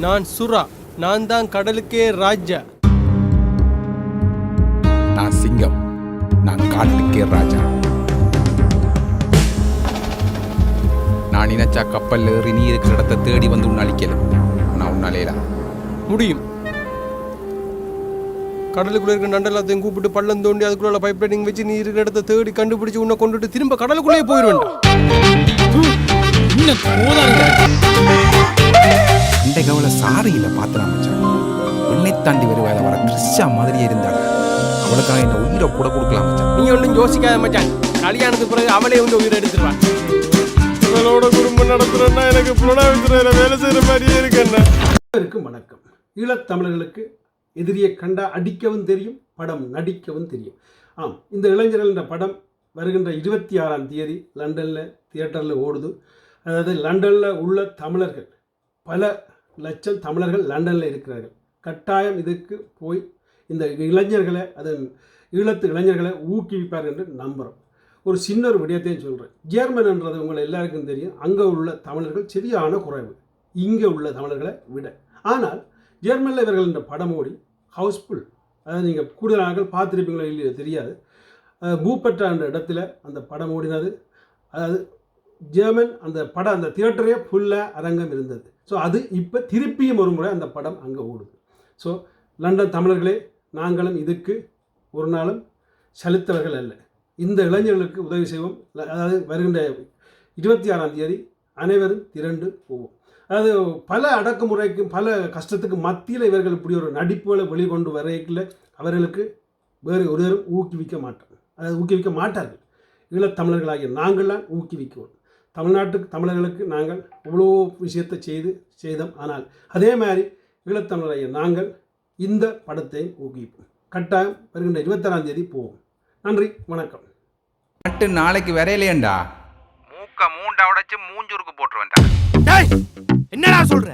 நான் சுறா. நான் தான் கடலுக்கே ராஜா. நான் சிங்கம். நான் காட்டுக்கே ராஜா. நான் நினைச்சா கப்பல் ஏறி நீ இருக்கிற இடத்தை தேடி வந்து உன்னை அழிக்கல. நான் உன்னாலேடா முடியும். கடலுக்குள்ள இருக்கிற நண்டெல்லாத்தையும் கூப்பிட்டு பள்ளம் தோண்டி அதுக்குள்ள பைப் லைனிங் வச்சு நீ இருக்கிற இடத்த தேடி கண்டுபிடிச்சு உன்னை கொண்டுட்டு திரும்ப கடலுக்குள்ளே போயிடுவேன். இந்த கவலை சாரியில பாத்துலாம் மச்சான். உன்னை தாண்டி வருவாத வர ட்ரிஷா மாதிரியே இருந்தாள். அவளுக்காக என்ன உயிரை கூட கொடுக்கலாம் மச்சான். நீ ஒன்றும் யோசிக்காத மச்சான். கல்யாணத்துக்கு பிறகு அவளே வந்து உயிரை எடுத்துருவான். இவளோட குடும்பம் நடத்துறேன்னா எனக்கு புலனாய்வுத்துறையில வேலை செய்யற மாதிரியே இருக்குன்னா. வணக்கம். ஈழத்தமிழர்களுக்கு எதிரியை கண்டா அடிக்கவும் தெரியும், படம் நடிக்கவும் தெரியும். ஆம், இந்த இளைஞர்கள் என்ற படம் வருகின்ற 26ஆம் தேதி லண்டனில் தியேட்டரில் ஓடுது. அதாவது லண்டனில் உள்ள தமிழர்கள், பல லட்சம் தமிழர்கள் லண்டனில் இருக்கிறார்கள். கட்டாயம் இதுக்கு போய் இந்த இளைஞர்களை, அதன் ஈழத்து இளைஞர்களை ஊக்குவிப்பார்கள் என்று நம்புகிறோம். ஒரு சின்ன ஒரு விடயத்தையும் சொல்கிறேன். ஜெர்மன்ன்றது உங்களை எல்லாருக்கும் தெரியும். அங்கே உள்ள தமிழர்கள் சரியான குறைவு இங்கே உள்ள தமிழர்களை விட. ஆனால் ஜெர்மனில் இவர்கள் இந்த படம் ஓடி ஹவுஸ்ஃபுல், அதாவது நீங்கள் கூடுதலாக பார்த்துருப்பீங்களோ இல்லையோ தெரியாது, பூப்பெட்டா என்ற இடத்துல அந்த படம் ஓடினது. அதாவது ஜெர்மன் அந்த படம், அந்த தியேட்டரே ஃபுல்லாக அரங்கம் இருந்தது. ஸோ அது இப்போ திருப்பியும் ஒரு முறை அந்த படம் அங்கே ஓடுது. ஸோ லண்டன் தமிழர்களே, நாங்களும் இதுக்கு ஒரு நாளும் செலுத்தவர்கள் அல்ல. இந்த இளைஞர்களுக்கு உதவி செய்வோம். அதாவது வருகின்ற 26ஆம் தேதி அனைவரும் திரண்டு போவோம். அதாவது பல அடக்குமுறைக்கும் பல கஷ்டத்துக்கு மத்தியில் இவர்கள் இப்படி ஒரு நடிப்புகளை வெளிக்கொண்டு வரையில் அவர்களுக்கு வேறு ஒருவரும் ஊக்குவிக்க மாட்டார்கள். ஈழத்தமிழர்களாகிய நாங்கள்லாம் ஊக்குவிக்குவோம். தமிழ்நாட்டுக்கு தமிழர்களுக்கு நாங்கள் இவ்வளோ விஷயத்தை செய்தோம். ஆனால் அதே மாதிரி ஈழத்தமிழராகிய நாங்கள் இந்த படத்தையும் ஊக்குவிப்போம். கட்டாயம் வருகின்ற 26ஆம் தேதி போவோம். நன்றி, வணக்கம். நாளைக்கு வரையிலேண்டா மூக்க மூண்டா உடைச்சு மூஞ்சூருக்கு போட்டுருவேன்டா. என்னடா சொல்ற?